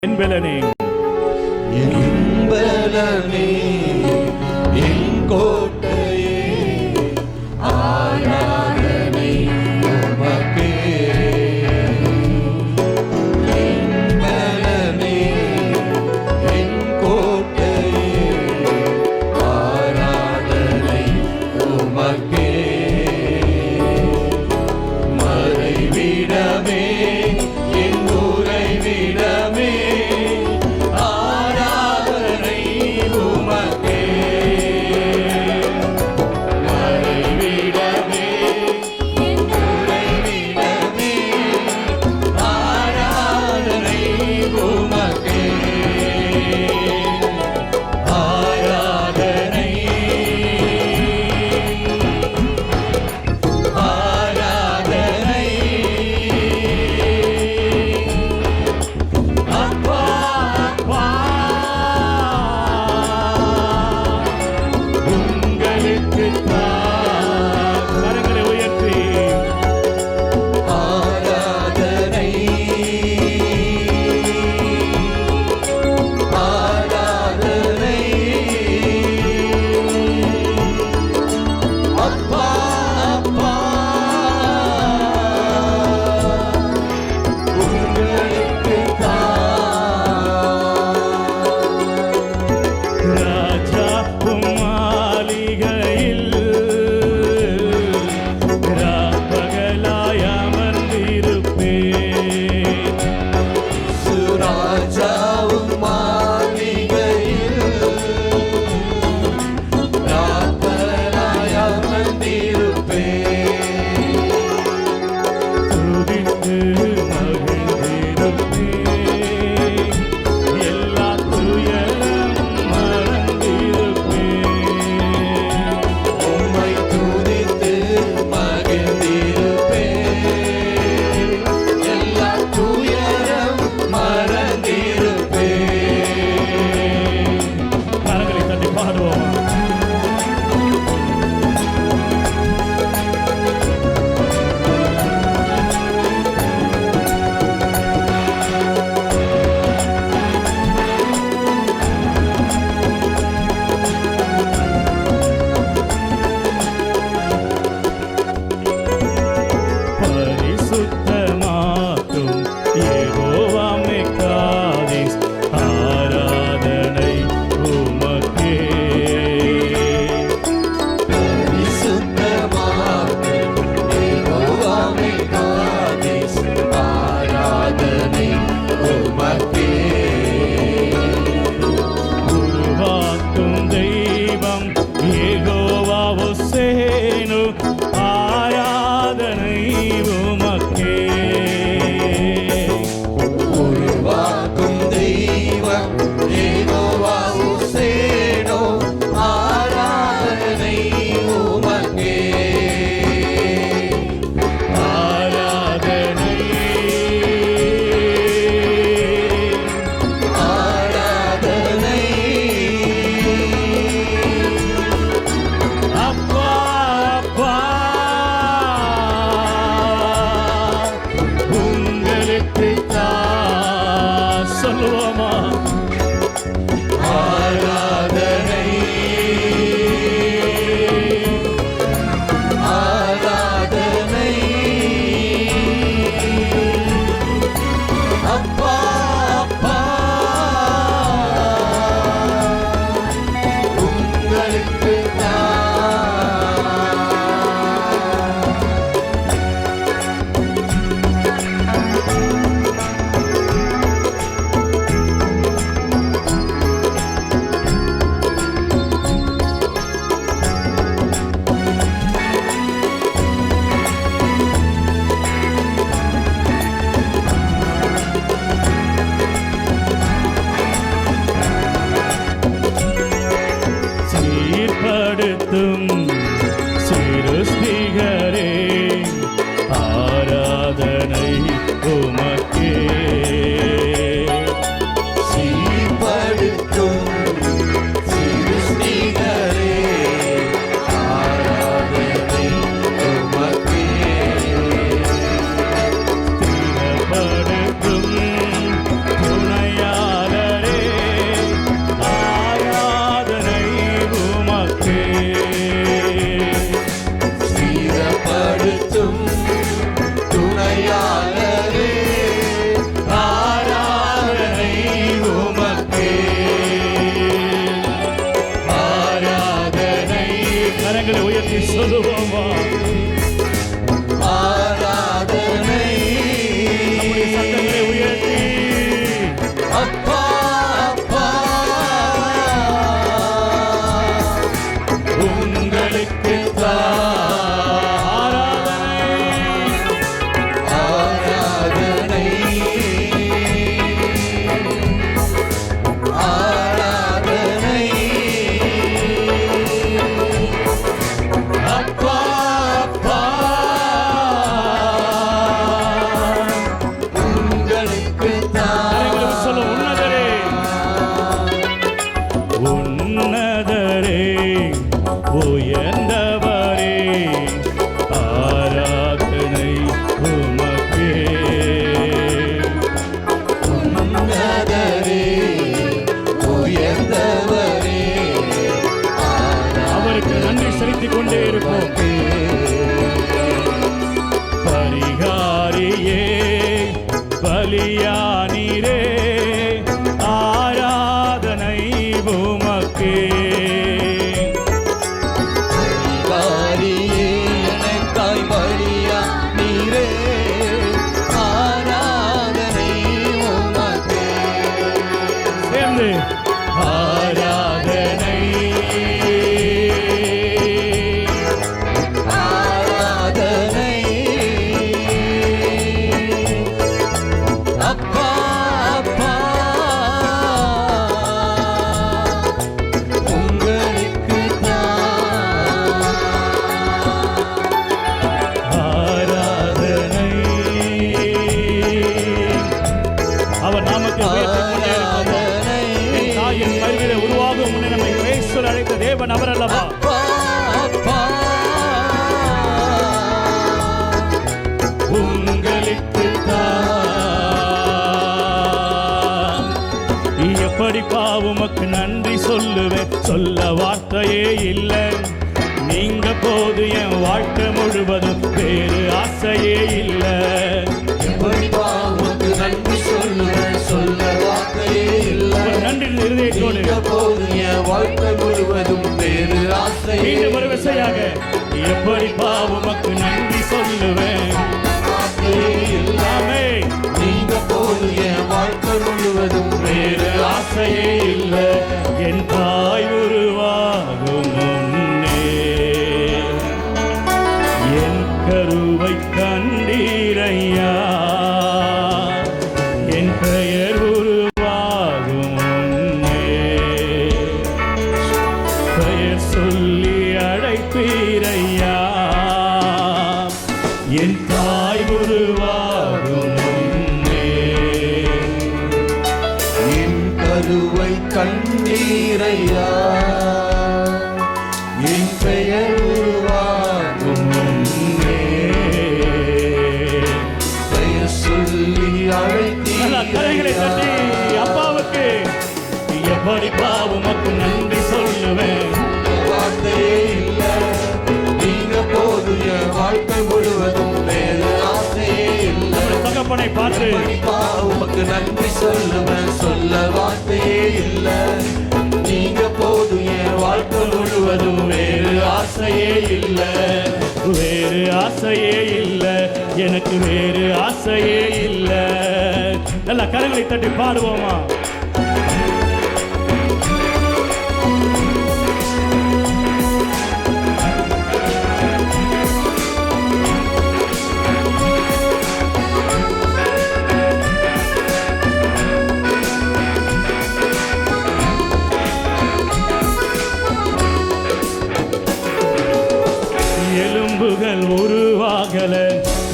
என்பலனே என்பலனே என் கோட்டையே ஆராதனை உமக்கே. என்பலனே என் கோட்டையே ஆராதனை உமக்கே. மறைவிடமே என் உறைவிடமே சொல்லு. ஆராதனை ஆராதனை அப்பா அப்பா உங்களுக்கு ஆராதனை. அவர் நாமத்தை உயர்த்திக் கொண்டே இருக்கிறோம். என் தாயின் கருவிலே உருவாகும் முன்னே நம்மை இயேசு அழைத்த தேவன் அவர் அல்லவா? உங்களுக்கு எப்படிப்பா உமக்கு நன்றி சொல்லுவேன், சொல்ல வார்த்தையே இல்லை. நீங்க போது என் வாழ்க்கை முழுவதும் வேறு ஆசையே இல்லை. எப்படிப்பா உமக்கு நன்றி சொல்லுவேன், சொல்ல வார்த்தையே இல்லை. நன்றி இருதயத்தோடு போது என் வாழ்க்கை முழுவதும் வேறு ஆசையே. மீண்டும் ஒரு விசையாக எப்படிப்பா உமக்கு நன்றி சொல்லுவேன். எல்லாமே நீங்க போது என் வாழ்க்கை முழுவதும் வேறு ஆசையே இல்லை. என் தாய் உருவாகும் முன்னே என் கருவை கண்டீரையா. என் பெயர் உருவாகும் முன்னே பெயர் சொல்லி அழைப்பீரையா. என் தாய் உருவாகும் முன்னே என் கருவை கண்டீரையா. என் பெயர் உருவாகும் முன்னே பெயர் சொல்லி கரைகளை தட்டி அழைத்தீரையா. அப்பாவுக்கு எப்படிப்பா உமக்கு நன்றி சொல்லுவேன். வார்த்தையே இல்லை. நீங்க போது என் வாழ்க்கை முழுவதும் வேறு ஆசையே இல்லை. தகப்பனை பார்த்து எப்படிப்பா உமக்கு நன்றி சொல்லுவேன், சொல்ல வார்த்தையே இல்லை. நீங்க போது என் வாழ்க்கை முழுவதும் வேறு ஆசையே இல்லை. வேறு ஆசையே இல்லை, எனக்கு வேறு ஆசையே இல்லை. நல்ல கரங்களை தட்டி பாடுவோமா? எலும்புகள் உருவாகல,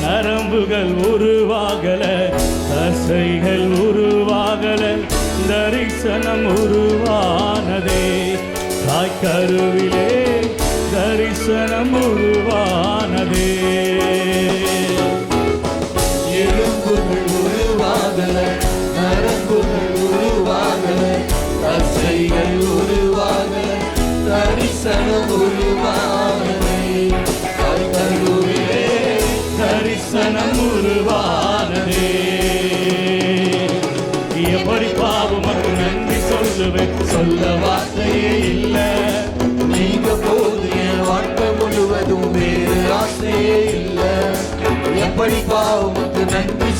நரம்புகள் உருவாகல, தசைகள் உருவாகல, தரிசனம் உருவானதே. தாய் கருவிலே தரிசனம் உருவானதே. எலும்புகள் உருவாகல, நரம்புகள் உருவாகல, தசைகள் உருவாகல, தரிசனம் உருவாகலே. கருவிலே தரிசனம் உருவானதே. எப்படி பாவமக்கு நன்றி சொல்லுவேன், சொல்ல வார்த்தையே இல்லை. நீங்க போது என் வாழ்க்கை முழுவதும் வேறு ஆசையே இல்லை. எப்படி பாவமுக்கு நன்றி